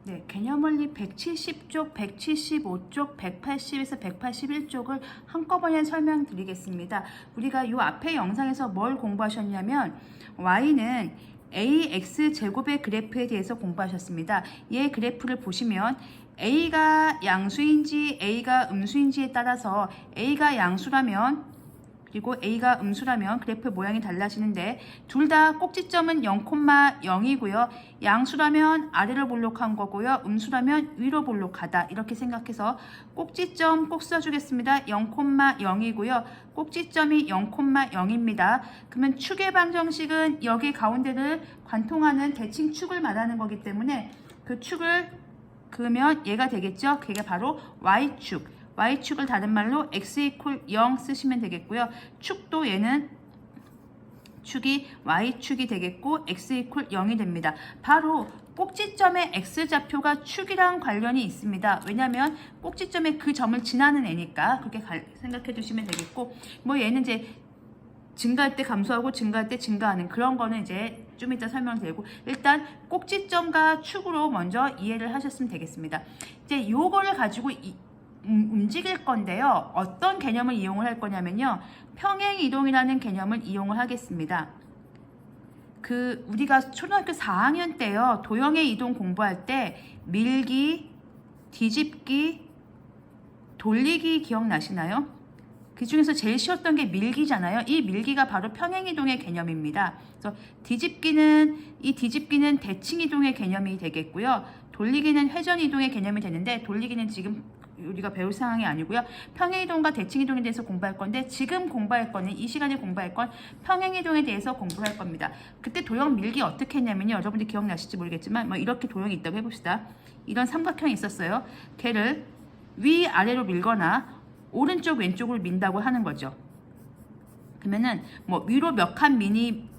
네, 개념원리 170쪽, 175쪽, 180에서 181쪽을 한꺼번에 설명드리겠습니다. 우리가 이 앞에 영상에서 뭘 공부하셨냐면 y는 ax 제곱의 그래프에 대해서 공부하셨습니다. 이 그래프를 보시면 a가 양수인지 a가 음수인지에 따라서 a가 양수라면 그리고 a가 음수라면 그래프 모양이 달라지는데 둘 다 꼭지점은 0,0이고요. 양수라면 아래로 볼록한 거고요. 음수라면 위로 볼록하다. 이렇게 생각해서 꼭지점 꼭 써주겠습니다. 0,0이고요. 꼭지점이 0,0입니다. 그러면 축의 방정식은 여기 가운데를 관통하는 대칭축을 말하는 거기 때문에 그 축을 그으면 얘가 되겠죠. 그게 바로 y축. y축을 다른 말로 x 이퀄 0 쓰시면 되겠고요. 축도 얘는 축이 y축이 되겠고 x 이퀄 0이 됩니다. 바로 꼭지점의 x좌표가 축이랑 관련이 있습니다. 왜냐하면 꼭지점에 그 점을 지나는 애니까 그렇게 생각해 주시면 되겠고 뭐 얘는 이제 증가할 때 감소하고 증가할 때 증가하는 그런 거는 이제 좀 이따 설명드리고 일단 꼭지점과 축으로 먼저 이해를 하셨으면 되겠습니다. 이제 요거를 가지고 움직일 건데요. 어떤 개념을 이용을 할 거냐면요. 평행이동이라는 개념을 이용을 하겠습니다. 우리가 초등학교 4학년 때요. 도형의 이동 공부할 때 밀기, 뒤집기, 돌리기 기억나시나요? 그 중에서 제일 쉬웠던 게 밀기잖아요. 이 밀기가 바로 평행이동의 개념입니다. 그래서 뒤집기는 대칭이동의 개념이 되겠고요. 돌리기는 회전이동의 개념이 되는데 돌리기는 지금 우리가 배울 상황이 아니고요. 평행이동과 대칭이동에 대해서 공부할 건데 지금 공부할 거는 이 시간에 공부할 건 평행이동에 대해서 공부할 겁니다. 그때 도형 밀기 어떻게 했냐면요. 여러분들 기억나실지 모르겠지만 뭐 이렇게 도형이 있다고 해봅시다. 이런 삼각형이 있었어요. 걔를 위아래로 밀거나 오른쪽 왼쪽으로 민다고 하는 거죠. 그러면은 뭐 위로 몇 칸 미니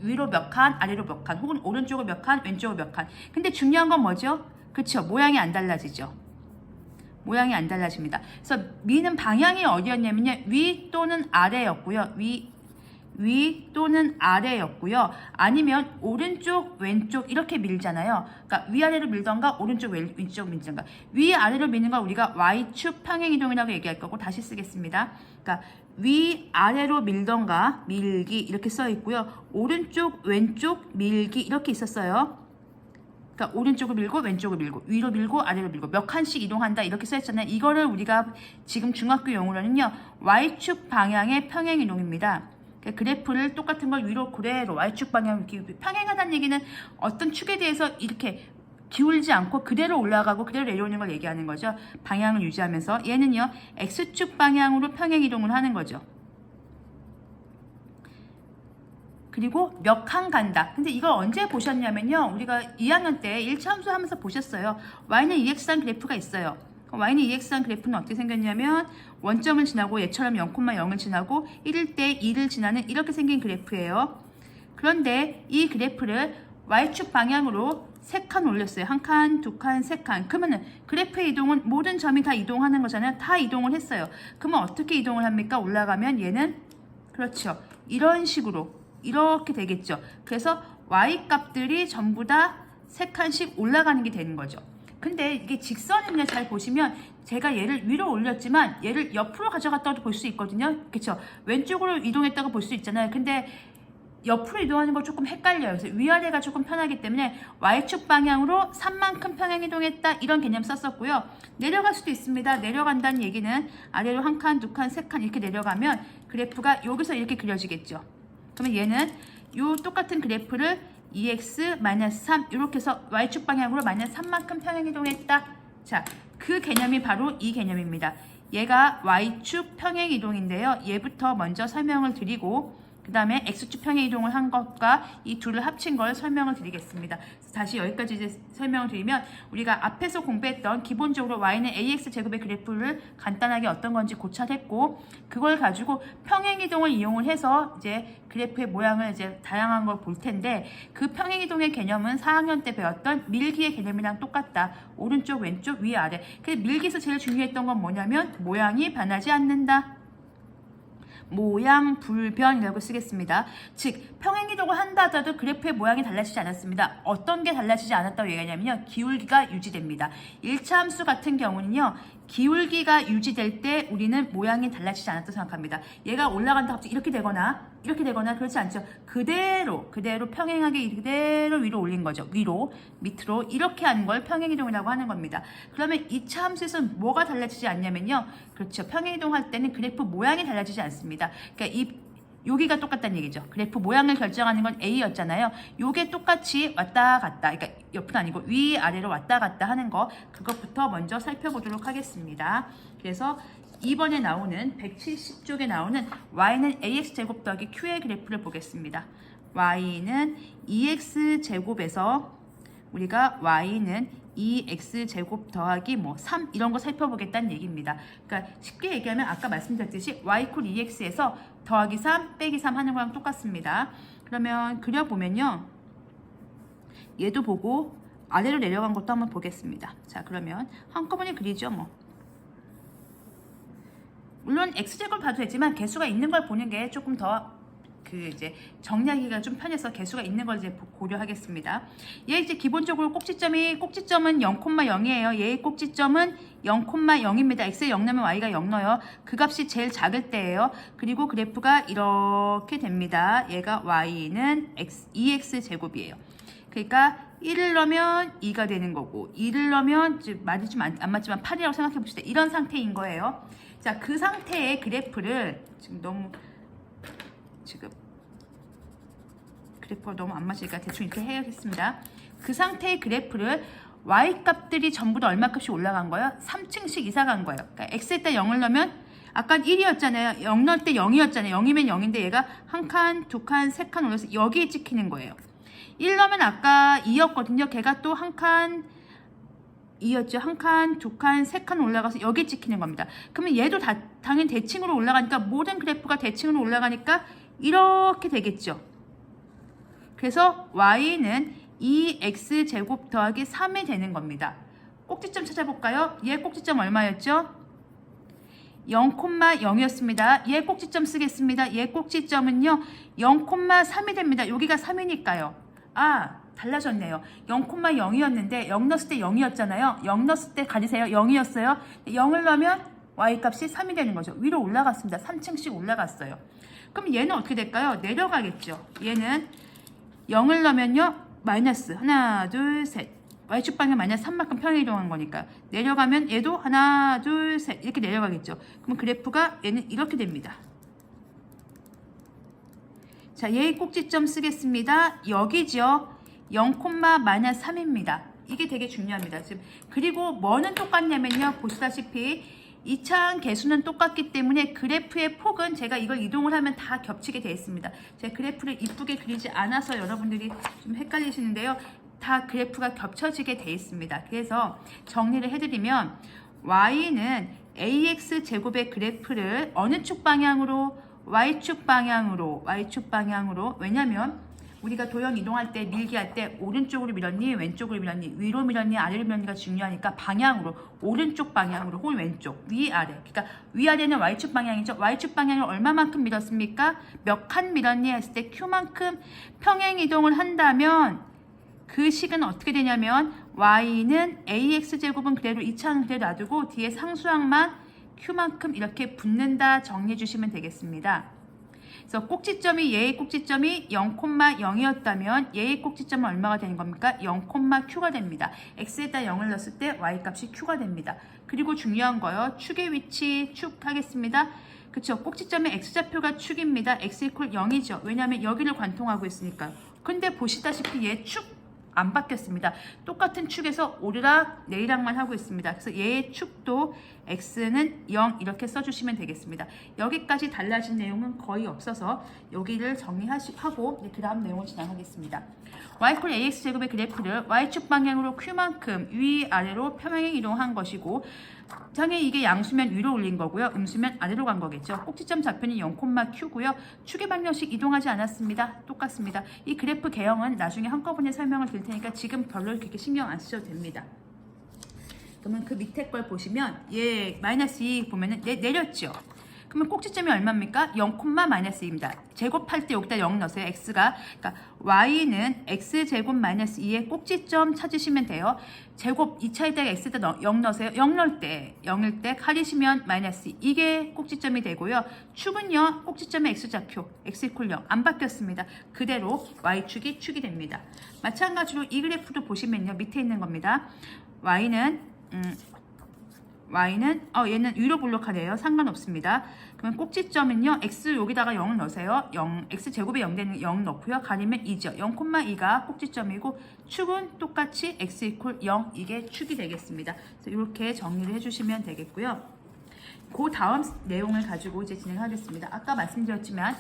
위로 몇 칸 아래로 몇 칸 혹은 오른쪽으로 몇 칸 왼쪽으로 몇 칸. 근데 중요한 건 뭐죠? 그쵸, 모양이 안 달라지죠. 모양이 안 달라집니다. 그래서 미는 방향이 어디였냐면요. 위 또는 아래였고요. 위 또는 아래였고요. 아니면 오른쪽 왼쪽 이렇게 밀잖아요. 그러니까 위아래로 밀던가 오른쪽 왼쪽 밀던가. 위아래로 미는 걸 우리가 y축 평행이동이라고 얘기할 거고 다시 쓰겠습니다. 그러니까 위아래로 밀던가 밀기 이렇게 써 있고요. 오른쪽 왼쪽 밀기 이렇게 있었어요. 그러니까 오른쪽을 밀고 왼쪽을 밀고 위로 밀고 아래로 밀고 몇 칸씩 이동한다 이렇게 써있잖아요. 이거를 우리가 지금 중학교 용어로는요. y축 방향의 평행이동입니다. 그래프를 똑같은 걸 위로 그대로 y축 방향 이렇게 평행하다는 얘기는 어떤 축에 대해서 이렇게 기울지 않고 그대로 올라가고 그대로 내려오는 걸 얘기하는 거죠. 방향을 유지하면서 얘는요. x축 방향으로 평행이동을 하는 거죠. 그리고 몇 칸 간다. 근데 이걸 언제 보셨냐면요. 우리가 2학년 때 1차 함수 하면서 보셨어요. y는 2x한 그래프가 있어요. y는 2x한 그래프는 어떻게 생겼냐면 원점을 지나고 얘처럼 0,0을 지나고 1일 때 2를 지나는 이렇게 생긴 그래프예요. 그런데 이 그래프를 y축 방향으로 3칸 올렸어요. 1칸, 2칸, 3칸. 그러면은 그래프의 이동은 모든 점이 다 이동하는 거잖아요. 다 이동을 했어요. 그러면 어떻게 이동을 합니까? 올라가면 얘는 그렇죠. 이런 식으로 이렇게 되겠죠. 그래서 y 값들이 전부 다 3칸씩 올라가는 게 되는 거죠. 근데 이게 직선은요. 잘 보시면 제가 얘를 위로 올렸지만 얘를 옆으로 가져갔다고 볼 수 있거든요. 그렇죠. 왼쪽으로 이동했다고 볼 수 있잖아요. 근데 옆으로 이동하는 거 조금 헷갈려요. 그래서 위아래가 조금 편하기 때문에 y축 방향으로 3만큼 평행이동했다 이런 개념 썼었고요. 내려갈 수도 있습니다. 내려간다는 얘기는 아래로 1칸, 2칸, 3칸 이렇게 내려가면 그래프가 여기서 이렇게 그려지겠죠. 그러면 얘는 요 똑같은 그래프를 2x-3 이렇게 해서 y축 방향으로 -3만큼 평행이동했다. 자, 그 개념이 바로 이 개념입니다. 얘가 y축 평행이동인데요. 얘부터 먼저 설명을 드리고 그 다음에 x축 평행이동을 한 것과 이 둘을 합친 걸 설명을 드리겠습니다. 다시 여기까지 이제 설명을 드리면 우리가 앞에서 공부했던 기본적으로 y는 ax 제곱의 그래프를 간단하게 어떤 건지 고찰했고 그걸 가지고 평행이동을 이용을 해서 이제 그래프의 모양을 이제 다양한 걸 볼 텐데 그 평행이동의 개념은 4학년 때 배웠던 밀기의 개념이랑 똑같다. 오른쪽, 왼쪽, 위, 아래. 근데 밀기에서 제일 중요했던 건 뭐냐면 모양이 변하지 않는다. 모양 불변이라고 쓰겠습니다. 즉 평행이동을 한다 하더라도 그래프의 모양이 달라지지 않았습니다. 어떤 게 달라지지 않았다고 얘기하냐면요. 기울기가 유지됩니다. 1차 함수 같은 경우는요. 기울기가 유지될 때 우리는 모양이 달라지지 않았다고 생각합니다. 얘가 올라간다 갑자기 이렇게 되거나 그렇지 않죠. 그대로 평행하게 그대로 위로 올린 거죠. 위로 밑으로 이렇게 하는 걸 평행이동이라고 하는 겁니다. 그러면 2차 함수에서는 뭐가 달라지지 않냐면요. 그렇죠. 평행이동할 때는 그래프 모양이 달라지지 않습니다. 그러니까 여기가 똑같다는 얘기죠. 그래프 모양을 결정하는 건 A였잖아요. 요게 똑같이 왔다 갔다, 그러니까 옆은 아니고 위아래로 왔다 갔다 하는 거, 그것부터 먼저 살펴보도록 하겠습니다. 그래서 2번에 나오는 170쪽에 나오는 y는 ax제곱 더하기 q의 그래프를 보겠습니다. y는 2x제곱에서 우리가 y는 2x제곱 더하기 3 이런 거 살펴보겠다는 얘기입니다. 그러니까 쉽게 얘기하면 아까 말씀드렸듯이 y 콜 2x에서 더하기 3 빼기 3 하는 거랑 똑같습니다. 그러면 그려보면요. 얘도 보고 아래로 내려간 것도 한번 보겠습니다. 자, 그러면 한꺼번에 그리죠. 물론 x제곱을 봐도 되지만 개수가 있는 걸 보는 게 조금 더 이제 정리하기가 좀 편해서 개수가 있는 걸 이제 고려하겠습니다. 얘 이제 기본적으로 꼭지점은 0,0이에요. 얘의 꼭지점은 0,0입니다. x에 0 넣으면 y가 0 넣어요. 그 값이 제일 작을 때예요. 그리고 그래프가 이렇게 됩니다. 얘가 y는 2x 제곱이에요. 그러니까 1을 넣으면 2가 되는 거고 2를 넣으면 말이 좀 안 맞지만 8이라고 생각해 봅시다. 이런 상태인 거예요. 자, 그 상태의 그래프를 그래프가 너무 안 맞으니까 대충 이렇게 해야겠습니다. 그 상태의 그래프를 y 값들이 전부 다 얼마값이 올라간 거예요? 3층씩 이사 간 거예요. 그러니까 x에다 0을 넣으면 아까 1이었잖아요. 0 넣을 때 0이었잖아요. 0이면 0인데 얘가 한 칸, 두 칸, 세 칸 올려서 여기에 찍히는 거예요. 1 넣으면 아까 2였거든요. 걔가 또 한 칸, 2였죠. 한 칸, 두 칸, 세 칸 올라가서 여기에 찍히는 겁니다. 그러면 얘도 당연히 대칭으로 올라가니까 모든 그래프가 대칭으로 올라가니까 이렇게 되겠죠. 그래서 y는 2x제곱 더하기 3이 되는 겁니다. 꼭지점 찾아볼까요? 얘 꼭지점 얼마였죠? 0,0이었습니다. 얘 꼭지점 쓰겠습니다. 얘 꼭지점은요 0,3이 됩니다. 여기가 3이니까요. 달라졌네요. 0,0이었는데 0 넣었을 때 0이었잖아요. 0 넣었을 때 가리세요. 0이었어요. 0을 넣으면 y값이 3이 되는 거죠. 위로 올라갔습니다. 3층씩 올라갔어요. 그럼 얘는 어떻게 될까요? 내려가겠죠. 얘는 0을 넣으면요. 마이너스 하나, 둘, 셋. y축 방향 마이너스 3만큼 평행이동한 거니까 내려가면 얘도 하나, 둘, 셋 이렇게 내려가겠죠. 그럼 그래프가 얘는 이렇게 됩니다. 자, 얘의 꼭지점 쓰겠습니다. 여기죠. 0,-3입니다. 이게 되게 중요합니다. 지금 그리고 뭐는 똑같냐면요. 보시다시피 2차항 개수는 똑같기 때문에 그래프의 폭은 제가 이걸 이동을 하면 다 겹치게 되어 있습니다. 제가 그래프를 이쁘게 그리지 않아서 여러분들이 좀 헷갈리시는데요. 다 그래프가 겹쳐지게 되어 있습니다. 그래서 정리를 해드리면 y는 ax제곱의 그래프를 어느 축 방향으로? y축 방향으로. 왜냐면 우리가 도형 이동할 때 밀기할 때 오른쪽으로 밀었니 왼쪽으로 밀었니 위로 밀었니 아래로 밀었니가 중요하니까 방향으로 오른쪽 방향으로 혹은 왼쪽 위아래 그러니까 위아래는 y축 방향이죠. y축 방향을 얼마만큼 밀었습니까? 몇 칸 밀었니 했을 때 q만큼 평행 이동을 한다면 그 식은 어떻게 되냐면 y는 ax제곱은 그대로 2차항 그대로 놔두고 뒤에 상수항만 q만큼 이렇게 붙는다 정리해 주시면 되겠습니다. 그래서 꼭지점이 얘의 꼭지점이 0,0이었다면 얘의 꼭지점은 얼마가 되는 겁니까? 0,q가 됩니다. x에다 0을 넣었을 때 y값이 q가 됩니다. 그리고 중요한 거요. 축의 위치 축 하겠습니다. 그쵸? 꼭지점의 x좌표가 축입니다. x 이퀄 0이죠. 왜냐하면 여기를 관통하고 있으니까요. 근데 보시다시피 얘 축 안 바뀌었습니다. 똑같은 축에서 오르락 내리락만 하고 있습니다. 그래서 얘의 축도 x는 0 이렇게 써주시면 되겠습니다. 여기까지 달라진 내용은 거의 없어서 여기를 정리하고 그 다음 내용을 진행하겠습니다. y 콜 ax제곱의 그래프를 y축 방향으로 q만큼 위아래로 평행 이동한 것이고 당연히 이게 양수면 위로 올린 거고요. 음수면 아래로 간 거겠죠. 꼭지점 좌표는 0,q고요. 축의 방정식 이동하지 않았습니다. 똑같습니다. 이 그래프 개형은 나중에 한꺼번에 설명을 드릴 테니까 지금 별로 그렇게 신경 안 쓰셔도 됩니다. 그러면 그 밑에 걸 보시면 얘 마이너스 2 보면은 내렸죠. 그러면 꼭지점이 얼마입니까? 0,-2입니다. 제곱할 때 여기다 0 넣으세요. x가. 그러니까 y는 x제곱 마이너스 2의 꼭지점 찾으시면 돼요. 제곱 2차에다가 x에다 0 넣으세요. 0 넣을 때 0일 때 가리시면 마이너스 2. 이게 꼭지점이 되고요. 축은요. 꼭지점의 x좌표 x 이퀄 0 안 바뀌었습니다. 그대로 y축이 축이 됩니다. 마찬가지로 이 그래프도 보시면요. 밑에 있는 겁니다. y는 얘는 위로 블록하네요. 상관없습니다. 그러면 꼭지점은요. x 여기다가 0을 넣으세요. x 제곱에 0 되는 0 넣고요. 가리면 2죠. 0,2가 꼭지점이고 축은 똑같이 x 이퀄 0 이게 축이 되겠습니다. 그래서 이렇게 정리를 해주시면 되겠고요. 그 다음 내용을 가지고 이제 진행하겠습니다. 아까 말씀드렸지만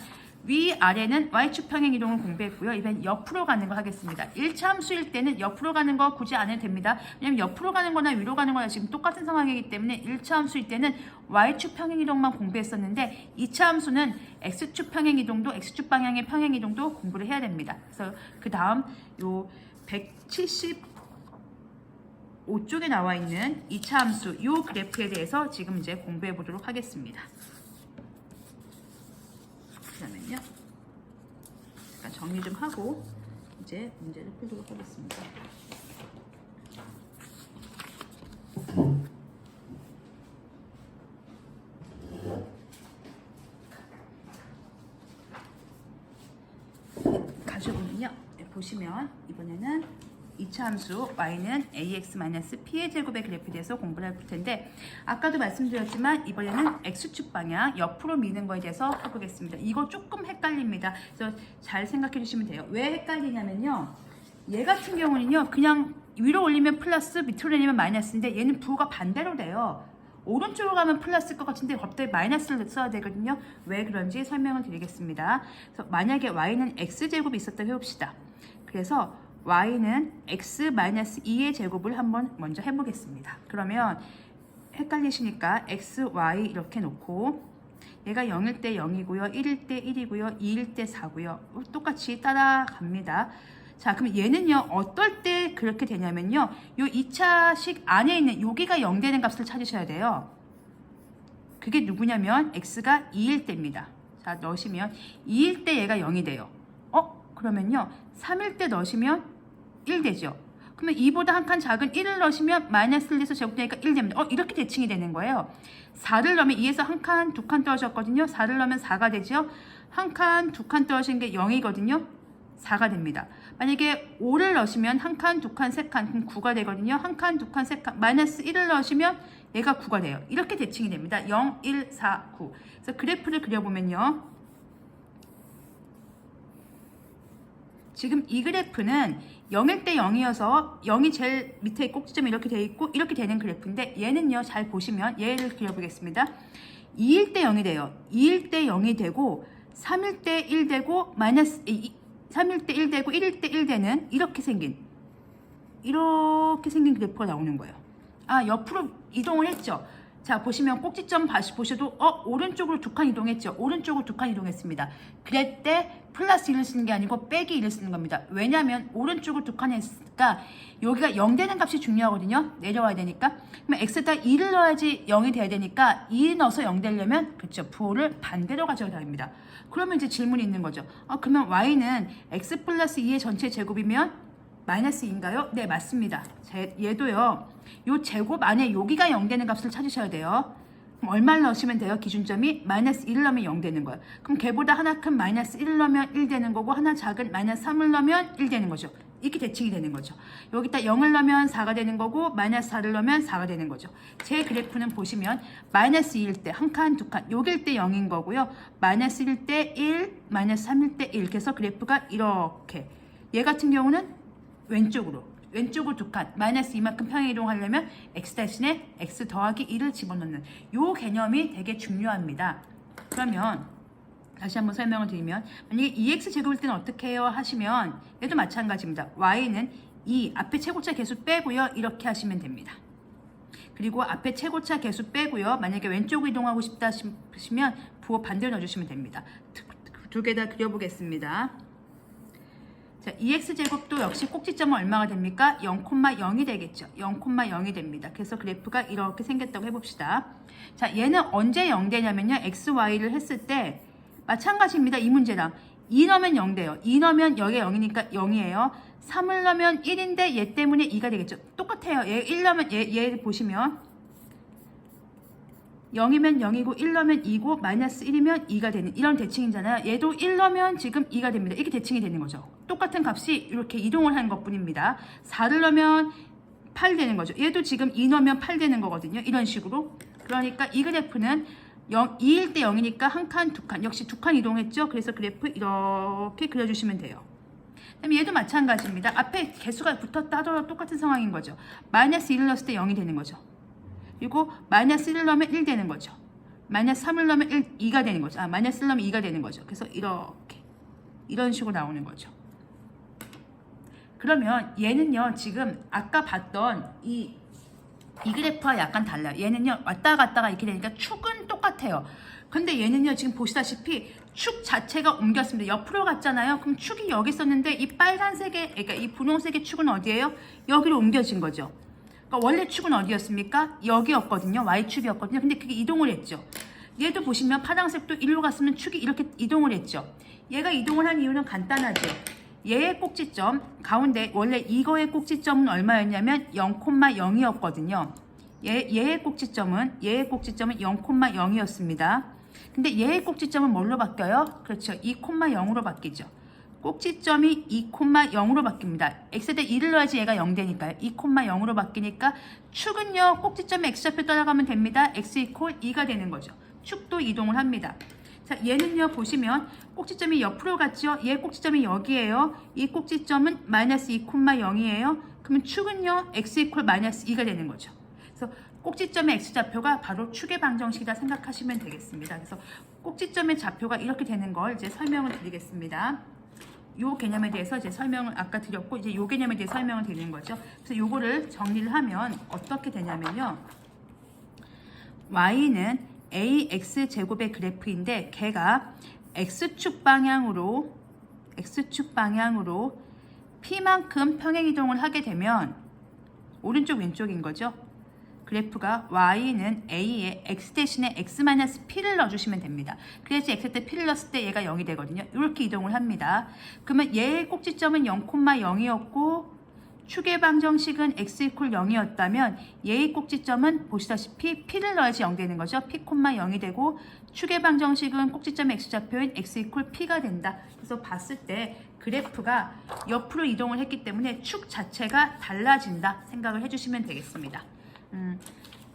위아래는 y축 평행 이동을 공부했고요. 이번 옆으로 가는 거 하겠습니다. 1차 함수일 때는 옆으로 가는 거 굳이 안 해도 됩니다. 왜냐면 옆으로 가는 거나 위로 가는 거나 지금 똑같은 상황이기 때문에 1차 함수일 때는 y축 평행 이동만 공부했었는데 2차 함수는 x축 평행 이동도 x축 방향의 평행 이동도 공부를 해야 됩니다. 그래서 그 다음 요 175쪽에 나와 있는 2차 함수 요 그래프에 대해서 지금 이제 공부해 보도록 하겠습니다. 그러면요. 잠깐 정리 좀 하고 이제 문제를 풀도록 하겠습니다. 가져보면요. 보시면 이번에는 2차 함수 y는 ax-p의 제곱의 그래프에 대해서 공부를 할 텐데 아까도 말씀드렸지만 이번에는 x축 방향 옆으로 미는 거에 대해서 해보겠습니다. 이거 조금 헷갈립니다. 그래서 잘 생각해 주시면 돼요. 왜 헷갈리냐면요. 얘 같은 경우는요. 그냥 위로 올리면 플러스 밑으로 내리면 마이너스인데 얘는 부호가 반대로 돼요. 오른쪽으로 가면 플러스일 것 같은데 갑자기 마이너스를 써야 되거든요. 왜 그런지 설명을 드리겠습니다. 그래서 만약에 y는 x제곱이 있었다고 해봅시다. 그래서 y는 x-2의 제곱을 한번 먼저 해보겠습니다. 그러면 헷갈리시니까 x, y 이렇게 놓고 얘가 0일 때 0이고요. 1일 때 1이고요. 2일 때 4고요. 똑같이 따라갑니다. 자, 그럼 얘는요. 어떨 때 그렇게 되냐면요. 요 2차식 안에 있는 여기가 0 되는 값을 찾으셔야 돼요. 그게 누구냐면 x가 2일 때입니다. 자, 넣으시면 2일 때 얘가 0이 돼요. 그러면요. 3일 때 넣으시면 1 되죠. 그러면 2보다 한 칸 작은 1을 넣으시면 마이너스 1에서 제곱되니까 1 됩니다. 이렇게 대칭이 되는 거예요. 4를 넣으면 2에서 한 칸, 두 칸 떨어졌거든요. 4를 넣으면 4가 되죠. 한 칸, 두 칸 떨어진 게 0이거든요. 4가 됩니다. 만약에 5를 넣으시면 한 칸, 두 칸, 세 칸, 그럼 9가 되거든요. 한 칸, 두 칸, 세 칸, 마이너스 1을 넣으시면 얘가 9가 돼요. 이렇게 대칭이 됩니다. 0, 1, 4, 9. 그래서 그래프를 그려보면요. 지금 이 그래프는 0일 때 0이어서 0이 제일 밑에 꼭지점이 이렇게 돼 있고 이렇게 되는 그래프인데 얘는요. 잘 보시면 얘를 그려보겠습니다. 2일 때 0이 돼요. 2일 때 0이 되고 3일 때 1 되고 마이너스 3일 때 1 되고 1일 때 1 되는 이렇게 생긴 그래프가 나오는 거예요. 옆으로 이동을 했죠. 자, 보시면 꼭지점 다시 보셔도 오른쪽으로 두 칸 이동했죠. 오른쪽으로 두 칸 이동했습니다. 그럴 때 플러스 1을 쓰는 게 아니고 빼기 1을 쓰는 겁니다. 왜냐하면 오른쪽으로 두 칸 했으니까 여기가 0 되는 값이 중요하거든요. 내려와야 되니까. 그러면 x에다 2를 넣어야지 0이 돼야 되니까 2 넣어서 0 되려면 그렇죠. 부호를 반대로 가져가야 됩니다. 그러면 이제 질문이 있는 거죠. 그러면 y는 x 플러스 2의 전체 제곱이면 마이너스 2인가요? 네, 맞습니다. 얘도요. 요 제곱 안에 여기가 0 되는 값을 찾으셔야 돼요. 그럼 얼마를 넣으시면 돼요? 기준점이 마이너스 1을 넣으면 0 되는 거예요. 그럼 걔보다 하나 큰 마이너스 1을 넣으면 1 되는 거고 하나 작은 마이너스 3을 넣으면 1 되는 거죠. 이렇게 대칭이 되는 거죠. 여기다 0을 넣으면 4가 되는 거고 마이너스 4를 넣으면 4가 되는 거죠. 제 그래프는 보시면 마이너스 2일 때 한 칸, 두 칸, 여길 때 0인 거고요. 마이너스 1일 때 1, 마이너스 3일 때 1. 그래서 그래프가 이렇게. 얘 같은 경우는 왼쪽으로 두 칸, 마이너스 이만큼 평행 이동하려면 x 대신에 x 더하기 1을 집어넣는 요 개념이 되게 중요합니다. 그러면 다시 한번 설명을 드리면 만약에 2x 제곱일 때는 어떻게 해요 하시면 얘도 마찬가지입니다. y는 2 앞에 최고차 개수 빼고요. 이렇게 하시면 됩니다. 그리고 앞에 최고차 개수 빼고요. 만약에 왼쪽으로 이동하고 싶다 싶으시면 부호 반대로 넣어주시면 됩니다. 두 개 다 그려보겠습니다. 자, EX제곱도 역시 꼭지점은 얼마가 됩니까? 0,0이 되겠죠. 0,0이 됩니다. 그래서 그래프가 이렇게 생겼다고 해봅시다. 자, 얘는 언제 0 되냐면요. X, Y를 했을 때 마찬가지입니다. 이 문제랑 2 넣으면 0 돼요. 2 넣으면 여기가 0이니까 0이에요. 3을 넣으면 1인데 얘 때문에 2가 되겠죠. 똑같아요. 얘 1 넣으면 얘 보시면 0이면 0이고 1 넣으면 2고 마이너스 1이면 2가 되는 이런 대칭이잖아요. 얘도 1 넣으면 지금 2가 됩니다. 이게 대칭이 되는 거죠. 똑같은 값이 이렇게 이동을 하는 것뿐입니다. 4를 넣으면 8 되는 거죠. 얘도 지금 2 넣으면 8 되는 거거든요. 이런 식으로. 그러니까 이 그래프는 2일 때 0이니까 한 칸, 두 칸. 역시 두 칸 이동했죠. 그래서 그래프 이렇게 그려주시면 돼요. 그럼 얘도 마찬가지입니다. 앞에 개수가 붙었다 하더라도 똑같은 상황인 거죠. 마이너스 1을 넣었을 때 0이 되는 거죠. 그리고 마이너스 1을 넣으면 1 되는 거죠. 마이너스 3을 넣으면 2가 되는 거죠. 마이너스 1을 넣으면 2가 되는 거죠. 그래서 이렇게 이런 식으로 나오는 거죠. 그러면 얘는요. 지금 아까 봤던 이 그래프와 약간 달라요. 얘는요. 왔다 갔다가 이렇게 되니까 축은 똑같아요. 근데 얘는요. 지금 보시다시피 축 자체가 옮겼습니다. 옆으로 갔잖아요. 그럼 축이 여기 있었는데 이 빨간색의 그러니까 이 분홍색의 축은 어디예요? 여기로 옮겨진 거죠. 그러니까 원래 축은 어디였습니까? 여기였거든요. Y축이었거든요. 근데 그게 이동을 했죠. 얘도 보시면 파란색도 일로 갔으면 축이 이렇게 이동을 했죠. 얘가 이동을 한 이유는 간단하죠. 얘의 꼭지점 가운데 원래 이거의 꼭지점은 얼마였냐면 0,0이었거든요. 얘의 꼭지점은 0,0이었습니다. 근데 얘의 꼭지점은 뭘로 바뀌어요? 그렇죠. 2,0으로 바뀌죠. 꼭지점이 2,0으로 바뀝니다. x에 2를 넣어야지 얘가 0 되니까요. 2,0으로 바뀌니까 축은요. 꼭지점에 x좌표 따라가면 됩니다. x 이퀄 2가 되는 거죠. 축도 이동을 합니다. 자, 얘는요. 보시면 꼭지점이 옆으로 갔죠. 얘 꼭지점이 여기에요. 이 꼭지점은 마이너스 2,0이에요. 그러면 축은요. x 이퀄 마이너스 2가 되는 거죠. 그래서 꼭지점의 x좌표가 바로 축의 방정식이다 생각하시면 되겠습니다. 그래서 꼭지점의 좌표가 이렇게 되는 걸 이제 설명을 드리겠습니다. 요 개념에 대해서 이제 설명을 아까 드렸고 이제 요 개념에 대해 설명을 드리는 거죠. 그래서 요거를 정리를 하면 어떻게 되냐면요. y는 ax 제곱의 그래프인데 걔가 x축 방향으로 p만큼 평행 이동을 하게 되면 오른쪽 왼쪽인 거죠. 그래프가 y는 a에 x 대신에 x-p를 넣어주시면 됩니다. 그래서 x 때 p를 넣었을 때 얘가 0이 되거든요. 이렇게 이동을 합니다. 그러면 얘의 꼭지점은 0,0이었고 축의 방정식은 x 이퀄 0이었다면 얘의 꼭지점은 보시다시피 p를 넣어야지 0 되는 거죠. p, 0이 되고 축의 방정식은 꼭지점의 x좌표인 x 이퀄 p가 된다. 그래서 봤을 때 그래프가 옆으로 이동을 했기 때문에 축 자체가 달라진다 생각을 해주시면 되겠습니다.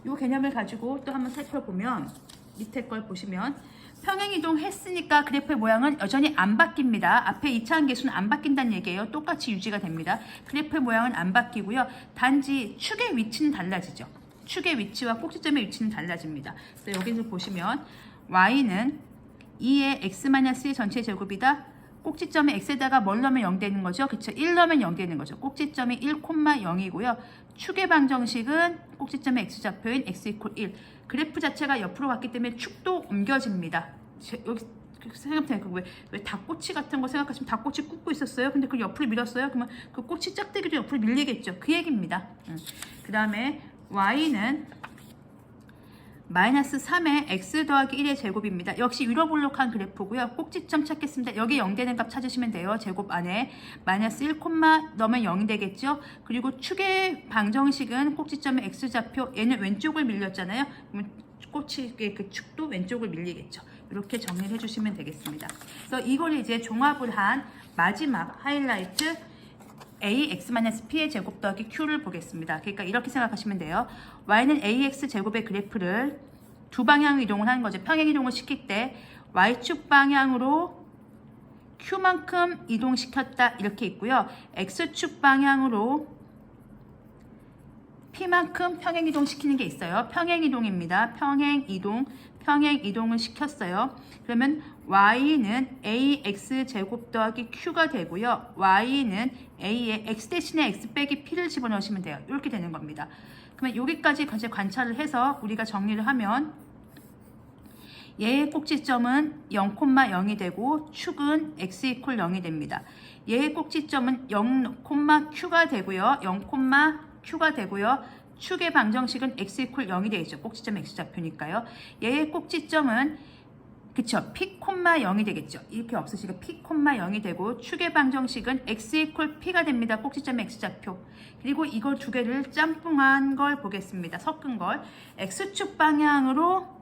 이 개념을 가지고 또 한번 살펴보면 밑에 걸 보시면 평행이동 했으니까 그래프의 모양은 여전히 안 바뀝니다. 앞에 2차원 계수는 안 바뀐다는 얘기예요. 똑같이 유지가 됩니다. 그래프의 모양은 안 바뀌고요. 단지 축의 위치는 달라지죠. 축의 위치와 꼭지점의 위치는 달라집니다. 그래서 여기서 보시면 y는 2의 x-1 전체 제곱이다. 꼭지점에 x에다가 뭘 넣으면 0 되는 거죠? 그쵸? 1 넣으면 0 되는 거죠. 꼭지점이 1,0이고요. 축의 방정식은 꼭지점의 x좌표인 x 이퀄 1. 그래프 자체가 옆으로 갔기 때문에 축도 옮겨집니다. 여기 생각해보세요. 왜 닭꼬치 같은 거 생각하시면 닭꼬치 굽고 있었어요. 근데 그걸 옆으로 밀었어요. 그러면 그 꼬치 짝대기도 옆으로 밀리겠죠. 그 얘기입니다. 그 다음에 y는 마이너스 3의 x 더하기 1의 제곱입니다. 역시 유로블록한 그래프고요. 꼭지점 찾겠습니다. 여기 0 되는 값 찾으시면 돼요. 제곱 안에 마이너스 1, 넣으면 0이 되겠죠. 그리고 축의 방정식은 꼭지점의 x좌표 얘는 왼쪽을 밀렸잖아요. 그러면 꼬치의 그 축도 왼쪽을 밀리겠죠. 이렇게 정리를 해주시면 되겠습니다. 그래서 이걸 이제 종합을 한 마지막 하이라이트 ax-p의 제곱 더하기 q를 보겠습니다. 그러니까 이렇게 생각하시면 돼요. y는 ax 제곱의 그래프를 두 방향 이동을 하는 거죠. 평행 이동을 시킬 때 y축 방향으로 q만큼 이동시켰다 이렇게 있고요. x축 방향으로 p만큼 평행 이동시키는 게 있어요. 평행 이동입니다. 평행 이동을 시켰어요. 그러면 y는 ax 제곱 더하기 q가 되고요. y는 a에 x 대신에 x 빼기 p를 집어넣으시면 돼요. 이렇게 되는 겁니다. 그러면 여기까지 관찰을 해서 우리가 정리를 하면 얘의 꼭지점은 0,0이 되고 축은 x 이퀄 0이 됩니다. 얘의 꼭지점은 0,q가 되고요. 0,q가 되고요. 축의 방정식은 x 이퀄 0이 되겠죠. 꼭지점 x좌표니까요. 얘의 꼭지점은 그쵸, p, 0이 되겠죠. 이렇게 없으시니까 p, 0이 되고 축의 방정식은 x 이퀄 p가 됩니다. 꼭지점 x좌표. 그리고 이걸 두 개를 짬뽕한 걸 보겠습니다. 섞은 걸 x축 방향으로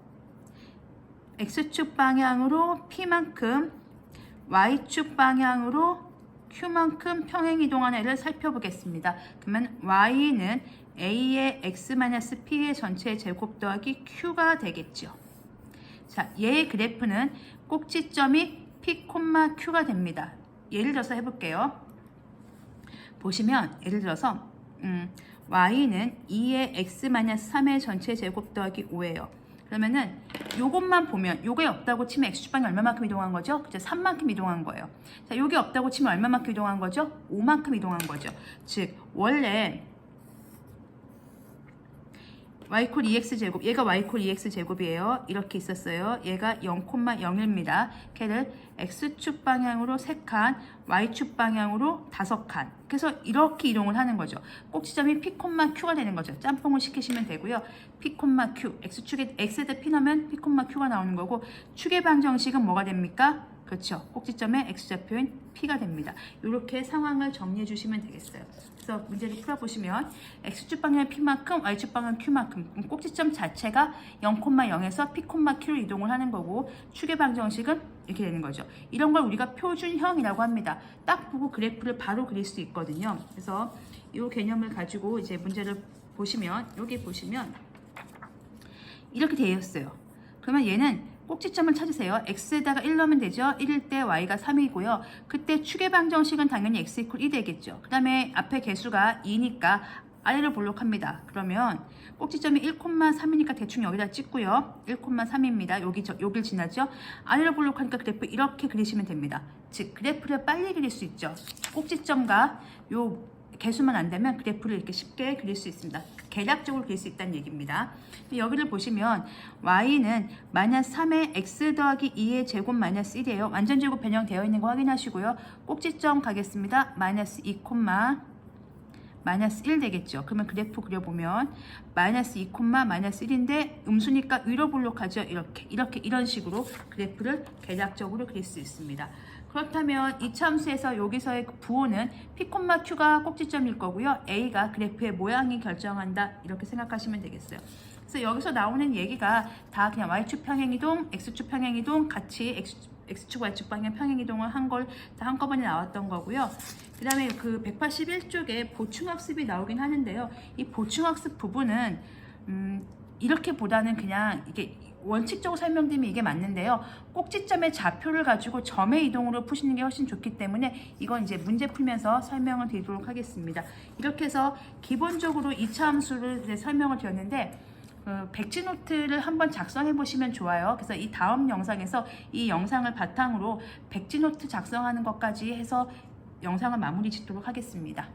p만큼 y축 방향으로 q만큼 평행이동하는 애를 살펴보겠습니다. 그러면 y는 a의 x-p의 전체 제곱 더하기 q가 되겠죠. 자, 얘의 그래프는 꼭지점이 p, q가 됩니다. 예를 들어서 해볼게요. 보시면 예를 들어서 y는 2의 x-3의 전체 제곱 더하기 5예요. 그러면은 요것만 보면 요게 없다고 치면 x축방이 얼마만큼 이동한 거죠? 그죠? 3만큼 이동한 거예요. 자, 요게 없다고 치면 얼마만큼 이동한 거죠? 5만큼 이동한 거죠. 즉 원래 y 콜 2x 제곱, 얘가 y 콜 2x 제곱이에요. 이렇게 있었어요. 얘가 0,0입니다. 걔를 x축 방향으로 3칸, y축 방향으로 5칸. 그래서 이렇게 이동을 하는 거죠. 꼭지점이 p, q가 되는 거죠. 짬뽕을 시키시면 되고요. p, q, x축에 x에다 p 넣으면 p, q가 나오는 거고, 축의 방정식은 뭐가 됩니까? 그렇죠. 꼭지점의 x좌표인 p가 됩니다. 이렇게 상황을 정리해 주시면 되겠어요. 그래서 문제를 풀어보시면 x축 방향은 p만큼, y축 방향은 q만큼, 꼭지점 자체가 0,0에서 p, q로 이동을 하는 거고, 축의 방정식은 이렇게 되는 거죠. 이런 걸 우리가 표준형이라고 합니다. 딱 보고 그래프를 바로 그릴 수 있거든요. 그래서 이 개념을 가지고 이제 문제를 보시면, 여기 보시면 이렇게 되어 있어요. 그러면 얘는 꼭지점을 찾으세요. x에다가 1 넣으면 되죠. 1일 때 y가 3이고요. 그때 축의 방정식은 당연히 x 이퀄 2 되겠죠. 그 다음에 앞에 개수가 2니까 아래로 볼록합니다. 그러면 꼭지점이 1,3이니까 대충 여기다 찍고요. 1,3입니다. 여길 지나죠. 아래로 볼록하니까 그래프 이렇게 그리시면 됩니다. 즉 그래프를 빨리 그릴 수 있죠. 꼭지점과 요 개수만 안 되면 그래프를 이렇게 쉽게 그릴 수 있습니다. 계략적으로 그릴 수 있다는 얘기입니다. 여기를 보시면 y는 -3의 x 더하기 2의 제곱 -1이에요. 완전제곱 변형되어 있는 거 확인하시고요. 꼭지점 가겠습니다. -2, -1 되겠죠. 그러면 그래프 그려보면 -2, -1인데 음수니까 위로 볼록하죠. 이런 식으로 그래프를 계략적으로 그릴 수 있습니다. 그렇다면 이 함수에서 여기서의 부호는 p, q가 꼭지점일 거고요. a가 그래프의 모양이 결정한다. 이렇게 생각하시면 되겠어요. 그래서 여기서 나오는 얘기가 다 그냥 y축 평행이동, x축 평행이동 같이 x축, y축 방향 평행이동을 한 걸 다 한꺼번에 나왔던 거고요. 그 다음에 그 181쪽에 보충학습이 나오긴 하는데요. 이 보충학습 부분은 이렇게 보다는 그냥 이게 원칙적으로 설명드리면 이게 맞는데요. 꼭지점의 좌표를 가지고 점의 이동으로 푸시는 게 훨씬 좋기 때문에 이건 이제 문제 풀면서 설명을 드리도록 하겠습니다. 이렇게 해서 기본적으로 2차 함수를 이제 설명을 드렸는데 백지노트를 한번 작성해 보시면 좋아요. 그래서 이 다음 영상에서 이 영상을 바탕으로 백지노트 작성하는 것까지 해서 영상을 마무리 짓도록 하겠습니다.